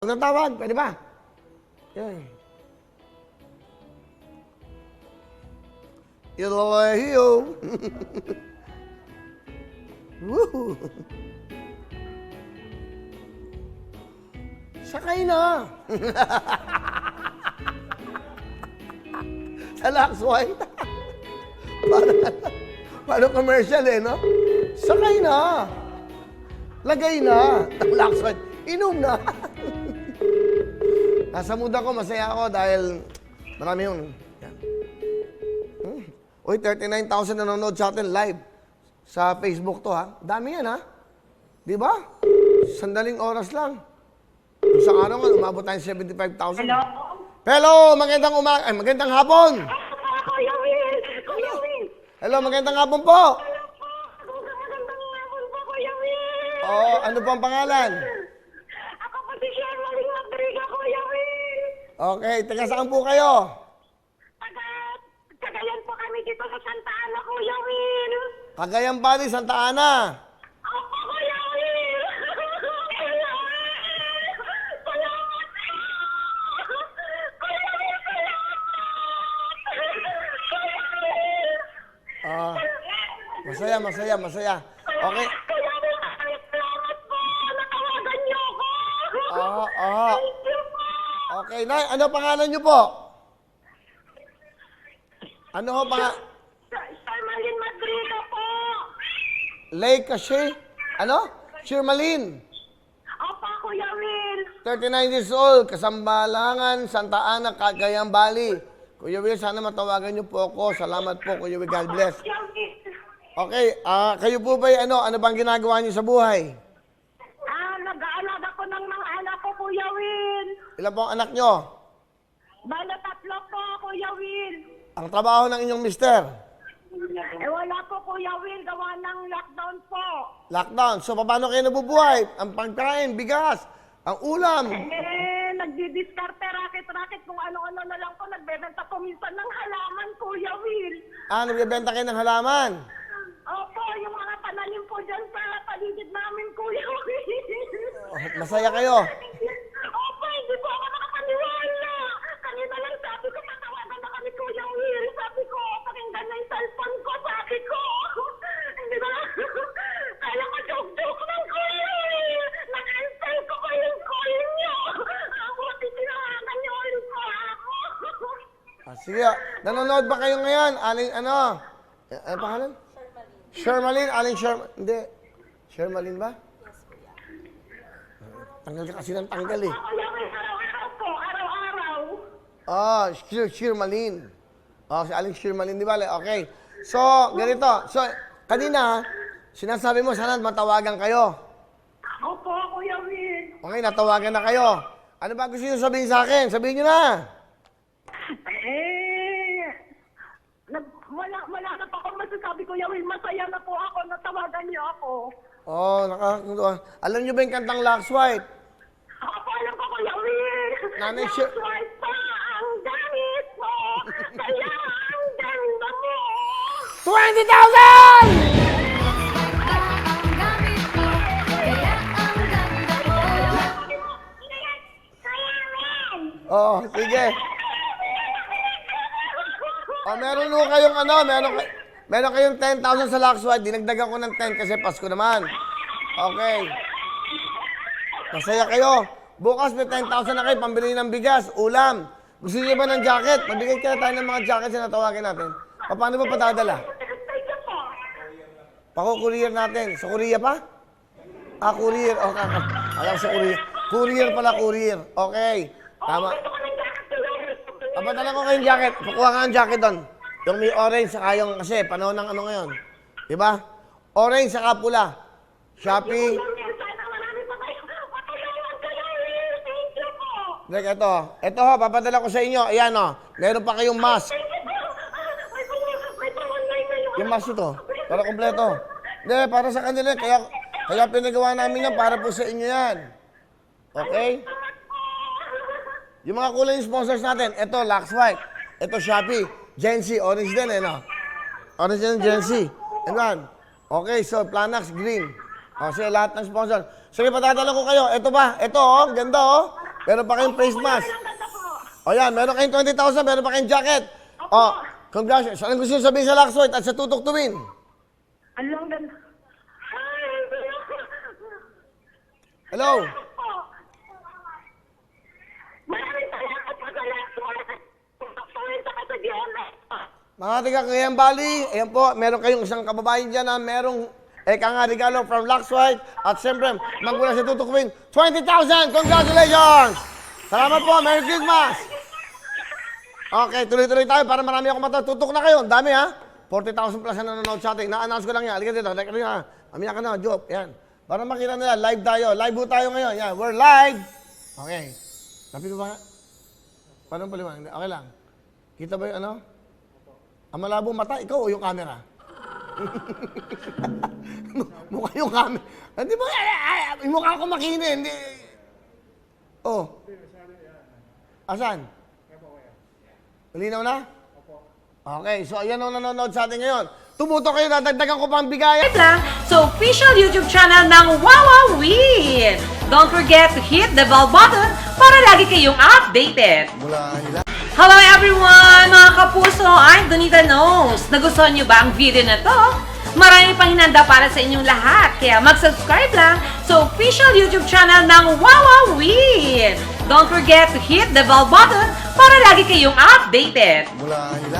Unang tawag, pwede ba? Yan. Ilahiyo. Woo! Sakay na. Sa Laksway. Parang commercial eh, no? Sakay na. Lagay na. Laksway. Inom na. Nasa mood ako, masaya ako dahil marami yun. Yan. Uy, 39,000 nanonood sa atin live. Sa Facebook to, ha? Dami yan, ha? Di ba? Sandaling oras lang. Isang araw nga, umabot tayong 75,000. Hello? Hello, magandang hapon. Kuya Will! Kuya Will! Hello, magandang hapon po. Magandang hapon po, Kuya Will! Oo, ano po ang pangalan? Ako po si Shermaling Madriga, Kuya Will! Okay, taga saan po kayo? Tagayan po kami dito sa Santa Ana, Kuya Will! Cagayan Valley, Santa Ana. Opo, Kuya Will! Kuya Will! Salamat po! Kuya Will, salamat! Kuya Will! Masaya. Okay. Kuya Will, salamat po! Natawagan niyo ako! Oo. Thank you po! Okay, Nay, ano pangalan niyo po? Ano ho pangalan? Shermaling Madriga po! Lake Cache? Ano? Shermaline. Opo, Kuya Will! 39 years old, Kasambalangan, Santa Ana, Cagayan Valley. Kuya Will, sana matawagan niyo po ako. Salamat po, Kuya Will. God bless. Kuya Will! Okay, kayo po ba ano bang ginagawa niyo sa buhay? Nag-aalaga ko ng mga anak ko, Kuya Will! Ilan po ang anak niyo? Bala 3 po, Kuya Will! Ang trabaho ng inyong mister? Wala po, Kuya Will. Gawa ng lockdown po. Lockdown. So, paano kayo nabubuhay? Ang pagkain, bigas, ang ulam. Nagdi-diskarte, racket kung ano-ano na lang po. Nagbebenta po minsan ng halaman, Kuya Will. Nagbebenta kayo ng halaman. Opo, yung mga pananim po dyan sa paligid namin, Kuya Will. Masaya kayo. Opo, hindi po ako nakapaniwala. Kanina lang sabi ko, tatawagan na kami, Kuya Will. Sabi ko, pakinggan na yung cellphone ko, sabi ko. Hindi ba? Kala ko joke-joke lang, Kuya Will. Nag-install ko pa yung call niyo. Ako, titinawagan niyo ulit po ako. Sige, nanonood ba kayo ngayon? Aling ano pangalan? Shermaline. Hindi. Shermaline ba? Tanggal ka kasi ng tanggal eh. Kuya Will, araw-araw po, araw-araw. Shermaline. Si Aling Shermaline, di ba? Okay. So, ganito. So, kanina, sinasabi mo sana matawagan kayo. Opo, Kuya Will. Okay, natawagan na kayo. Ano ba gusto nyo sabihin sa akin? Sabihin nyo na. Wala na po akong masasabi, Kuya Will. Masaya na po ako, natawagan niyo ako. Alam nyo ba yung kantang Lux White? Opo, alam ko, Kuya Will. Nanay Lux siya- White pa ang gamit mo, kaya ang ganda mo. 20,000! Sige. Meron nyo kayong meron kayong 10,000 sa Lux White. Dinagdagan ko ng 10 kasi Pasko naman. Okay. Masaya kayo. Bukas may 10,000 na kayo, pambili ng bigas, ulam. Gusto niyo ba ng jacket? Mabigay ka na tayo ng mga jackets na natawagin natin. Paano ba padadala? Pako-courier natin. Sa Korea pa? Courier. Okay. Alam ko sa Korea. Courier pala, courier. Okay. Tama. Papadala ko kayong jacket. Kukuha ka ng jacket doon. Yung may orange, saka yung, kasi panahon ng ano ngayon. Diba? Orange, saka pula. Shopee. Like, ito ho, papadala ko sa inyo. Ayan o, meron pa kayong mask. Yung mask ito, para kompleto. Hindi, para sa kanila. Kaya pinagawa namin yan para po sa inyo yan. Okay? Yung mga kulay yung sponsors natin, ito, Lux White. Ito, Shopee. Gen Z, orange din eh, no? Orange din, Gen Z. And one. Okay, so, Planax, green. O, sige, lahat ng sponsor. Sige, patadala ko kayo. Ito ba? Ito, oh, ganda, oh. Meron pa kayong face mask. Ang ganda po. O yan, meron kayong 20,000, meron pa kayong jacket. O, congratulations. Anong gusto nyo sabihin sa Laxoit at sa Tutok Tuwin? Ang ganda. Hello? Maraming salamat po sa lahat sa kasagyan. Mga taga Cagayan Valley, ayan po, meron kayong isang kababayan dyan na merong nga regalo from Laxoit. At siyempre, magmula sa Tutok Tuwin, 20,000! Congratulations! Salamat po, Merry Christmas! Okay, tuloy-tuloy tayo para marami akong mata. Tutok na kayo, ang dami ha. 40,000 plus na nanonood sa atin. Na-announce ko lang yan. Halika dito, halika dito ha. Amiya ka na, joke. Yan. Para makita nila, live tayo. Live po tayo ngayon. Yan, we're live. Okay. Lapit ko ba nga? Paano paliwanag? Okay lang. Kita ba yung ano? Ang malabo mata, ikaw o yung camera? Mukha yung camera. Hindi ba? Yung mukha ko makina. Hindi. Oh. Asan? Malinaw na? Okay, so ayan ang nanonood sa atin ngayon. Tumutok kayo, dadagdagan ko pa ang bigayan. lang sa official YouTube channel ng Wawa Win. Don't forget to hit the bell button para lagi kayong updated. Mula nila. Hello everyone! Mga kapuso, I'm Donita Knows. Nagustuhan niyo ba ang video na to? Marami pang hinanda para sa inyong lahat. Kaya mag-subscribe lang sa official YouTube channel ng Wawa Win. Don't forget to hit the bell button para lagi kayong updated. Mula nila.